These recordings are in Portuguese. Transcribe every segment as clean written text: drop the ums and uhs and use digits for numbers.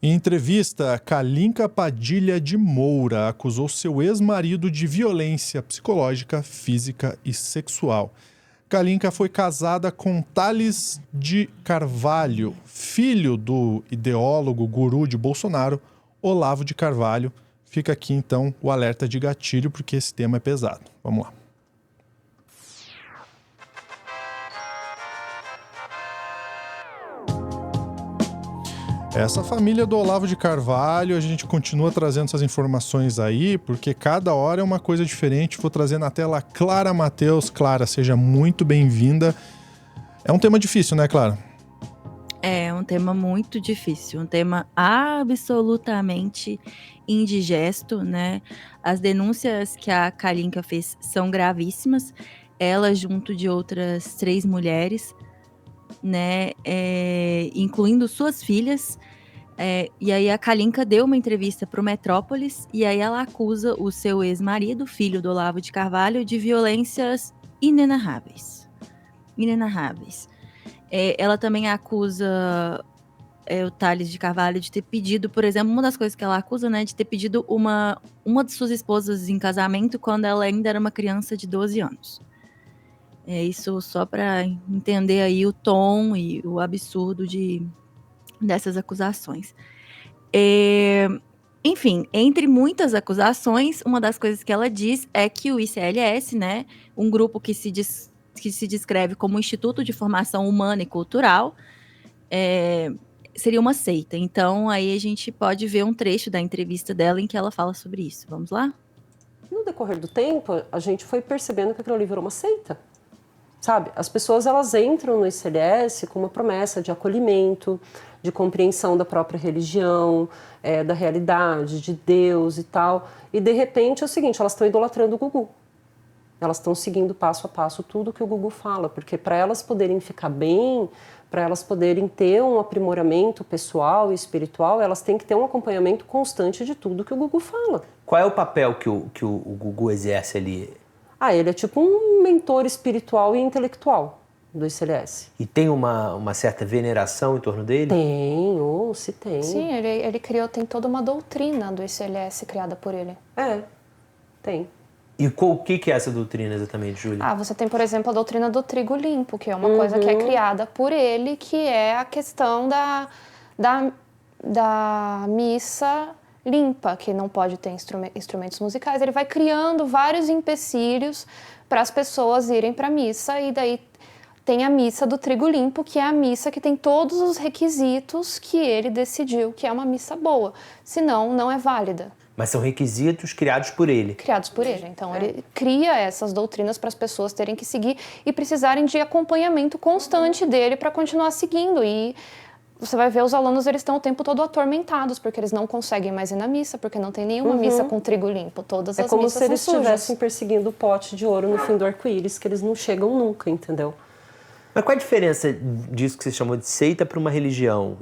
Em entrevista, Kalinka Padilha de Moura acusou seu ex-marido de violência psicológica, física e sexual. Kalinka foi casada com Thales de Carvalho, filho do ideólogo guru de Bolsonaro, Olavo de Carvalho. Fica aqui então o alerta de gatilho, porque esse tema é pesado. Vamos lá. Essa família do Olavo de Carvalho, a gente continua trazendo essas informações aí, porque cada hora é uma coisa diferente. Vou trazer na tela Clara Mateus. Clara, seja muito bem-vinda. É um tema difícil, né, Clara? É um tema muito difícil, um tema absolutamente indigesto, né? As denúncias que a Kalinka fez são gravíssimas. Ela, junto de outras 3 mulheres, né? Incluindo suas filhas. E aí a Kalinka deu uma entrevista para o Metrópolis e aí ela acusa o seu ex-marido, filho do Olavo de Carvalho, de violências inenarráveis. Ela também acusa o Thales de Carvalho de ter pedido, por exemplo, uma das coisas que ela acusa, né, de ter pedido uma de suas esposas em casamento quando ela ainda era uma criança de 12 anos. Isso só para entender aí o tom e o absurdo dessas acusações. Enfim, entre muitas acusações, uma das coisas que ela diz é que o ICLS, né, um grupo que se descreve como Instituto de Formação Humana e Cultural, seria uma seita. Então, aí a gente pode ver um trecho da entrevista dela em que ela fala sobre isso. Vamos lá? No decorrer do tempo, a gente foi percebendo que aquilo ali virou uma seita. Sabe? As pessoas, elas entram no ICLS com uma promessa de acolhimento, de compreensão da própria religião, da realidade, de Deus e tal. E, de repente, é o seguinte, elas estão idolatrando o Gugu. Elas estão seguindo passo a passo tudo que o Gugu fala, porque para elas poderem ficar bem, para elas poderem ter um aprimoramento pessoal e espiritual, elas têm que ter um acompanhamento constante de tudo que o Gugu fala. Qual é o papel que o Gugu exerce ali? Ele é tipo um mentor espiritual e intelectual do ICLS. E tem uma certa veneração em torno dele? Se tem. Sim, ele criou, tem toda uma doutrina do ICLS criada por ele. Tem. E o que é essa doutrina exatamente, Júlia? Você tem, por exemplo, a doutrina do trigo limpo, que é uma coisa que é criada por ele, que é a questão da missa limpa, que não pode ter instrumentos musicais. Ele vai criando vários empecilhos para as pessoas irem para a missa, e daí tem a missa do trigo limpo, que é a missa que tem todos os requisitos que ele decidiu que é uma missa boa, senão não é válida. Mas são requisitos criados por ele. Criados por ele. Então, ele cria essas doutrinas para as pessoas terem que seguir e precisarem de acompanhamento constante dele para continuar seguindo. E você vai ver os alunos, eles estão o tempo todo atormentados, porque eles não conseguem mais ir na missa, porque não tem nenhuma missa com trigo limpo. Todas as missas são sujas. É como se eles estivessem perseguindo o pote de ouro no fim do arco-íris, que eles não chegam nunca, entendeu? Mas qual a diferença disso que você chamou de seita para uma religião?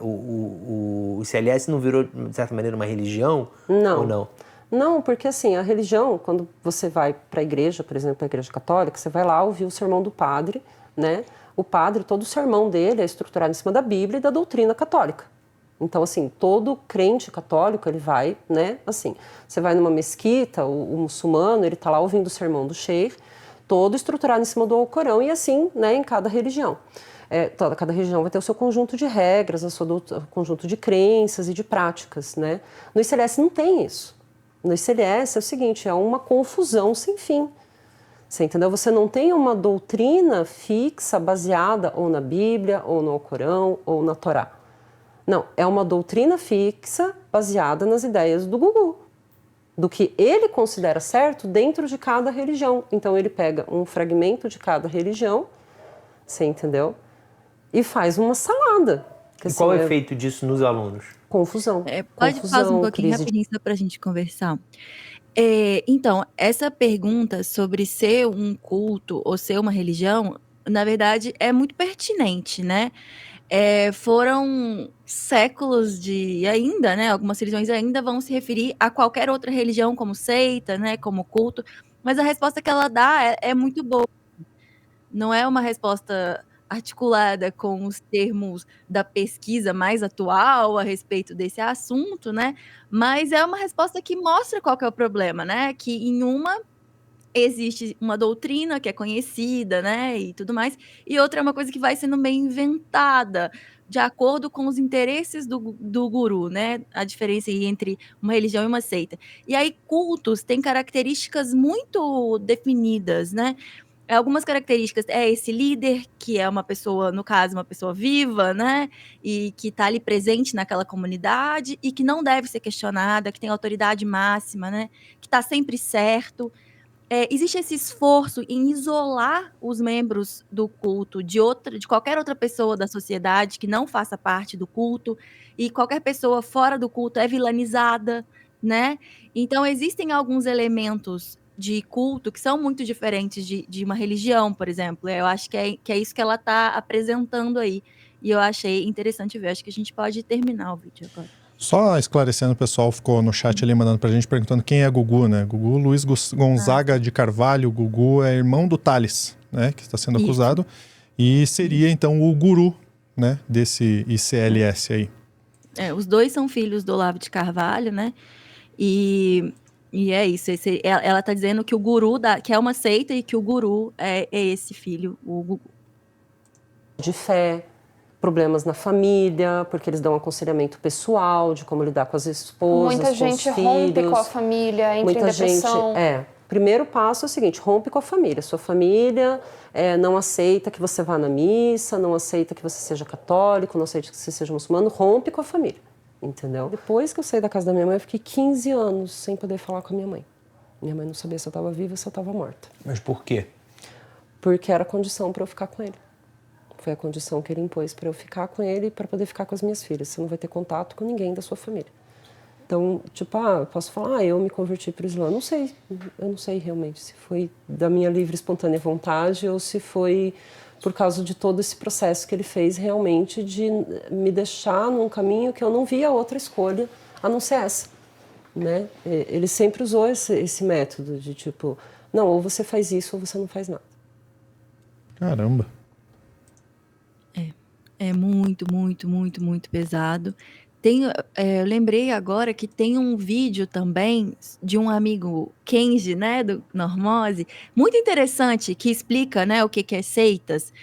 O ICLS não virou, de certa maneira, uma religião? Não. Ou não? Não, porque assim, a religião, quando você vai para a igreja, por exemplo, a igreja católica, você vai lá ouvir o sermão do padre, né? O padre, todo o sermão dele é estruturado em cima da Bíblia e da doutrina católica. Então, assim, todo crente católico, ele vai, né? Assim, você vai numa mesquita, o muçulmano, ele está lá ouvindo o sermão do sheikh, todo estruturado em cima do Alcorão, e assim, né, em cada religião. Cada religião vai ter o seu conjunto de regras, o seu conjunto de crenças e de práticas, né? No ICLS não tem isso. No ICLS é o seguinte, é uma confusão sem fim. Você entendeu? Você não tem uma doutrina fixa baseada ou na Bíblia, ou no Alcorão, ou na Torá. Não, é uma doutrina fixa baseada nas ideias do Gugu, do que ele considera certo dentro de cada religião. Então ele pega um fragmento de cada religião, você entendeu? E faz uma salada. E qual é o efeito disso nos alunos? Confusão. Pode fazer um pouquinho rapidinho só para a gente conversar. Então, essa pergunta sobre ser um culto ou ser uma religião, na verdade, é muito pertinente, né? Foram séculos e ainda, né, algumas religiões ainda vão se referir a qualquer outra religião como seita, né, como culto, mas a resposta que ela dá é muito boa. Não é uma resposta articulada com os termos da pesquisa mais atual a respeito desse assunto, né? Mas é uma resposta que mostra qual que é o problema, né? Que em uma existe uma doutrina que é conhecida, né, e tudo mais, e outra é uma coisa que vai sendo meio inventada, de acordo com os interesses do guru, né, a diferença aí entre uma religião e uma seita. E aí cultos têm características muito definidas, né, algumas características é esse líder, que é uma pessoa, no caso, uma pessoa viva, né, e que está ali presente naquela comunidade e que não deve ser questionada, que tem autoridade máxima, né, que está sempre certo. Existe esse esforço em isolar os membros do culto de qualquer outra pessoa da sociedade que não faça parte do culto, e qualquer pessoa fora do culto é vilanizada, né. Então existem alguns elementos de culto que são muito diferentes de uma religião, por exemplo. Eu acho que é isso que ela está apresentando aí, e eu achei interessante ver. Acho que a gente pode terminar o vídeo agora. Só esclarecendo, o pessoal ficou no chat ali mandando pra gente, perguntando quem é Gugu, né? Gugu Luiz Gonzaga de Carvalho. Gugu é irmão do Thales, né? Que está sendo acusado. E seria, então, o guru, né? Desse ICLS aí. Os dois são filhos do Olavo de Carvalho, né? E é isso. Ela tá dizendo que o guru, que é uma seita, e que o guru é esse filho, o Gugu. De fé, problemas na família, porque eles dão aconselhamento pessoal de como lidar com as esposas, Muita com gente os rompe filhos. com a família, entra Muita em depressão. gente, primeiro passo é o seguinte, rompe com a família. Sua família não aceita que você vá na missa, não aceita que você seja católico, não aceita que você seja muçulmano, rompe com a família, entendeu? Depois que eu saí da casa da minha mãe, eu fiquei 15 anos sem poder falar com a minha mãe. Minha mãe não sabia se eu estava viva ou se eu estava morta. Mas por quê? Porque era a condição para eu ficar com ele. Foi a condição que ele impôs para eu ficar com ele e para poder ficar com as minhas filhas. Você não vai ter contato com ninguém da sua família. Então, tipo, eu posso falar, eu me converti para o Islã. Não sei, eu não sei realmente se foi da minha livre, espontânea vontade ou se foi por causa de todo esse processo que ele fez realmente de me deixar num caminho que eu não via outra escolha a não ser essa, né? Ele sempre usou esse método de tipo, não, ou você faz isso ou você não faz nada. Caramba. É muito, muito, muito, muito pesado. Eu lembrei agora que tem um vídeo também de um amigo Kenji, né, do Normose, muito interessante, que explica, né, o que é seitas,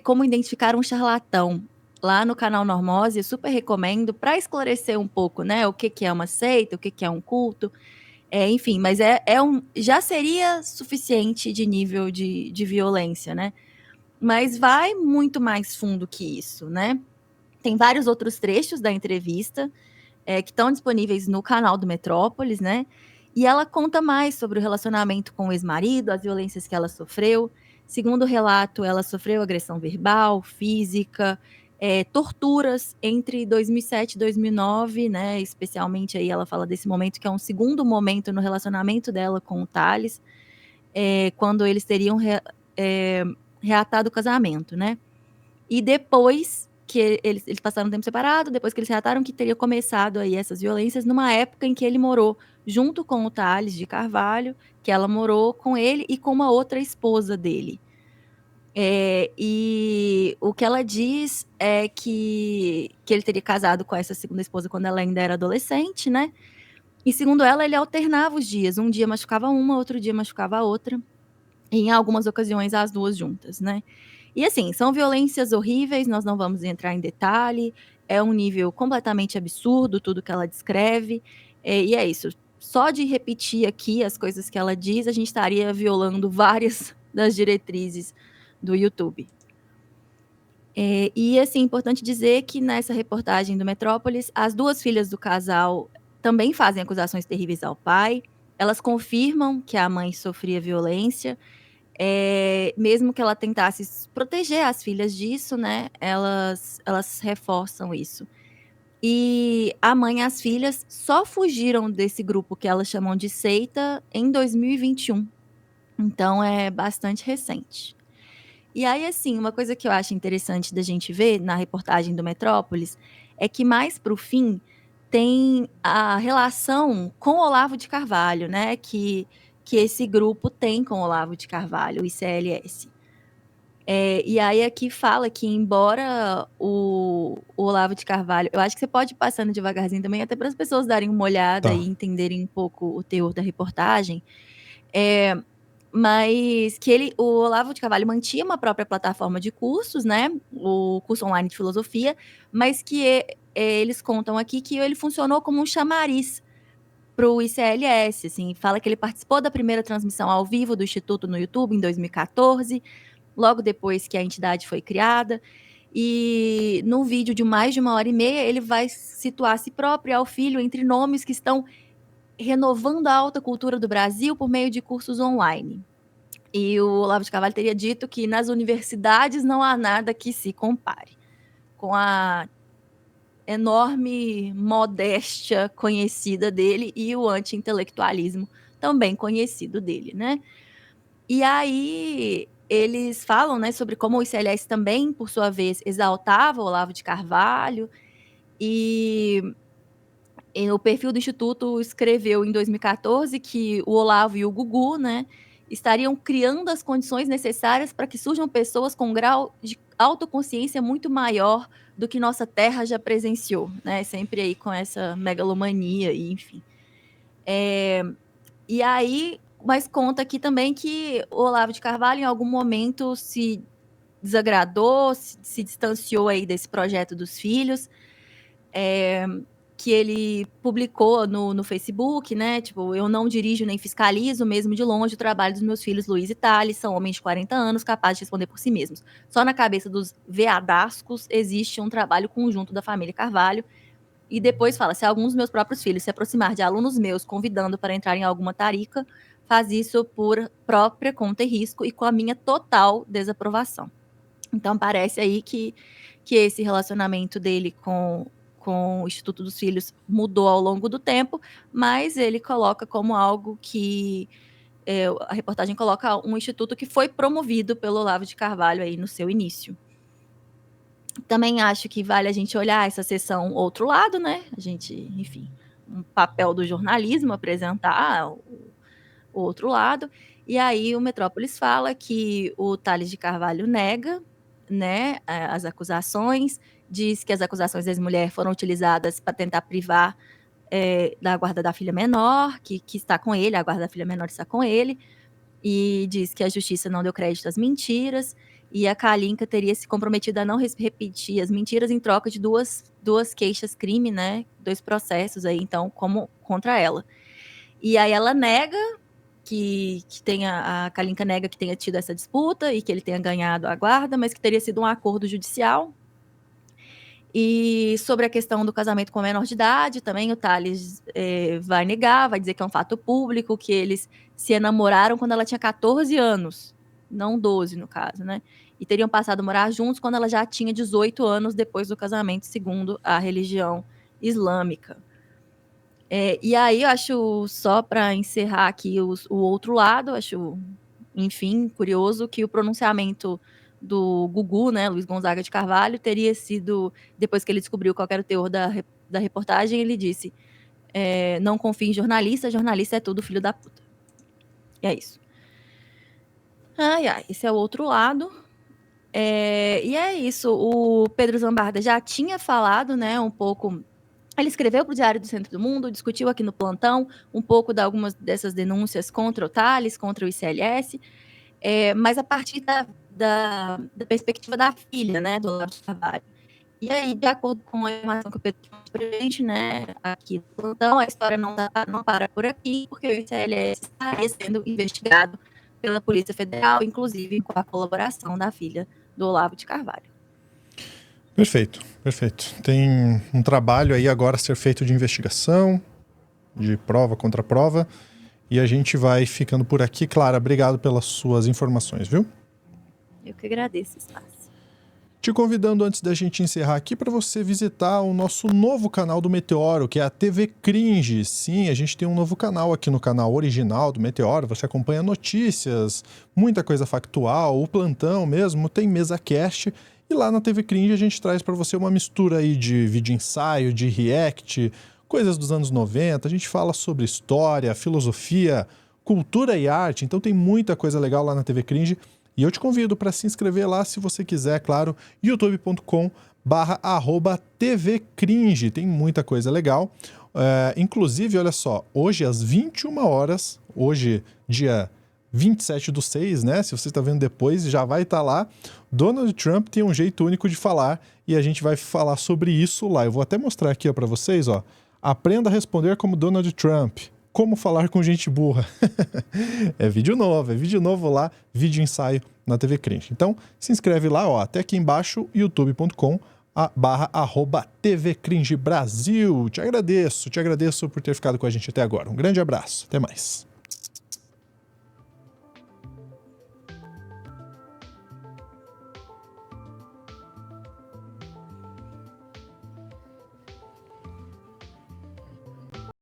como identificar um charlatão. Lá no canal Normose, eu super recomendo para esclarecer um pouco, né, o que é uma seita, o que é um culto. Enfim, mas já seria suficiente de nível de violência, né? Mas vai muito mais fundo que isso, né? Tem vários outros trechos da entrevista que estão disponíveis no canal do Metrópolis, né? E ela conta mais sobre o relacionamento com o ex-marido, as violências que ela sofreu. Segundo o relato, ela sofreu agressão verbal, física, torturas entre 2007 e 2009, né? Especialmente aí ela fala desse momento que é um segundo momento no relacionamento dela com o Thales, quando eles teriam reatado o casamento, né? E depois que eles passaram um tempo separado, depois que eles reataram, que teria começado aí essas violências numa época em que ele morou junto com o Thales de Carvalho, que ela morou com ele e com uma outra esposa dele. E o que ela diz é que ele teria casado com essa segunda esposa quando ela ainda era adolescente, né? E segundo ela, ele alternava os dias. Um dia machucava uma, outro dia machucava a outra. E em algumas ocasiões, as duas juntas, né? E assim, são violências horríveis, nós não vamos entrar em detalhe, é um nível completamente absurdo tudo que ela descreve, e é isso. Só de repetir aqui as coisas que ela diz, a gente estaria violando várias das diretrizes do YouTube. E assim, importante dizer que nessa reportagem do Metrópolis, as duas filhas do casal também fazem acusações terríveis ao pai, elas confirmam que a mãe sofria violência, mesmo que ela tentasse proteger as filhas disso, né, elas reforçam isso. E a mãe e as filhas só fugiram desse grupo que elas chamam de seita em 2021. Então é bastante recente. E aí, assim, uma coisa que eu acho interessante da gente ver na reportagem do Metrópolis é que mais para o fim tem a relação com Olavo de Carvalho, né, que esse grupo tem com Olavo de Carvalho, o ICLS. E aí aqui fala que embora o Olavo de Carvalho, eu acho que você pode ir passando devagarzinho também, até para as pessoas darem uma olhada Tá. e entenderem um pouco o teor da reportagem, mas que o Olavo de Carvalho mantinha uma própria plataforma de cursos, né, o curso online de filosofia, mas que eles contam aqui que ele funcionou como um chamariz para o ICLS, assim, fala que ele participou da primeira transmissão ao vivo do Instituto no YouTube em 2014, logo depois que a entidade foi criada, e no vídeo de mais de 1h30, ele vai situar a si próprio e ao filho entre nomes que estão renovando a alta cultura do Brasil por meio de cursos online. E o Olavo de Carvalho teria dito que nas universidades não há nada que se compare com a enorme modéstia conhecida dele e o anti-intelectualismo também conhecido dele, né? E aí eles falam, né, sobre como o ICLS também, por sua vez, exaltava o Olavo de Carvalho, e o perfil do Instituto escreveu em 2014 que o Olavo e o Gugu, né, estariam criando as condições necessárias para que surjam pessoas com um grau de autoconsciência muito maior do que nossa terra já presenciou, né, sempre aí com essa megalomania, e enfim. E aí, mas conta aqui também que o Olavo de Carvalho em algum momento se desagradou, se distanciou aí desse projeto dos filhos, que ele publicou no Facebook, né, tipo, eu não dirijo nem fiscalizo, mesmo de longe, o trabalho dos meus filhos Luiz e Thales, são homens de 40 anos, capazes de responder por si mesmos. Só na cabeça dos veadascos existe um trabalho conjunto da família Carvalho. E depois fala, se algum dos meus próprios filhos se aproximar de alunos meus, convidando para entrar em alguma tarica, faz isso por própria conta e risco e com a minha total desaprovação. Então parece aí que esse relacionamento dele com o Instituto dos Filhos mudou ao longo do tempo, mas ele coloca como algo que a reportagem coloca um instituto que foi promovido pelo Olavo de Carvalho aí no seu início. Também acho que vale a gente olhar essa sessão outro lado, né? A gente, enfim, um papel do jornalismo, apresentar o outro lado. E aí o Metrópolis fala que o Thales de Carvalho nega, né, as acusações, diz que as acusações da ex-mulher foram utilizadas para tentar privar da guarda da filha menor, que está com ele, a guarda da filha menor está com ele, e diz que a justiça não deu crédito às mentiras, e a Kalinka teria se comprometido a não repetir as mentiras em troca de duas queixas-crime, né, 2 processos aí, então, como contra ela. E aí ela nega que a Kalinka nega que tenha tido essa disputa e que ele tenha ganhado a guarda, mas que teria sido um acordo judicial. E sobre a questão do casamento com a menor de idade, também o Thales vai negar, vai dizer que é um fato público, que eles se enamoraram quando ela tinha 14 anos, não 12 no caso, né? E teriam passado a morar juntos quando ela já tinha 18 anos depois do casamento, segundo a religião islâmica. E aí eu acho, só para encerrar aqui o outro lado, acho, enfim, curioso que o pronunciamento do Gugu, né, Luiz Gonzaga de Carvalho, teria sido, depois que ele descobriu qual era o teor da reportagem, ele disse, não confie em jornalista é tudo filho da puta. E é isso. Esse é o outro lado. E é isso, o Pedro Zambarda já tinha falado, né, um pouco. Ele escreveu para o Diário do Centro do Mundo, discutiu aqui no plantão um pouco de algumas dessas denúncias contra o Thales, contra o ICLS, mas a partir da perspectiva da filha, né, do Olavo de Carvalho. E aí, de acordo com a informação que o Pedro trouxe para a gente, né, aqui no plantão, a história não para por aqui, porque o ICLS estaria sendo investigado pela Polícia Federal, inclusive com a colaboração da filha do Olavo de Carvalho. Perfeito, perfeito. Tem um trabalho aí agora a ser feito de investigação, de prova contra prova, e a gente vai ficando por aqui. Clara, obrigado pelas suas informações, viu? Eu que agradeço o espaço. Te convidando antes da gente encerrar aqui para você visitar o nosso novo canal do Meteoro, que é a TV Cringe. Sim, a gente tem um novo canal aqui no canal original do Meteoro. Você acompanha notícias, muita coisa factual, o plantão mesmo, tem mesa cast. E lá na TV Cringe a gente traz para você uma mistura aí de vídeo ensaio, de react, coisas dos anos 90. A gente fala sobre história, filosofia, cultura e arte. Então tem muita coisa legal lá na TV Cringe. E eu te convido para se inscrever lá se você quiser, claro, youtube.com/tvcringe. Tem muita coisa legal. Inclusive, olha só, hoje às 21 horas, hoje dia 27/6, né? Se você está vendo depois, já vai estar lá. Donald Trump tem um jeito único de falar e a gente vai falar sobre isso lá. Eu vou até mostrar aqui para vocês, ó. Aprenda a responder como Donald Trump. Como falar com gente burra. É vídeo novo lá, vídeo ensaio na TV Cringe. Então, se inscreve lá, ó, até aqui embaixo, youtube.com/TV Cringe Brasil. Te agradeço por ter ficado com a gente até agora. Um grande abraço, até mais.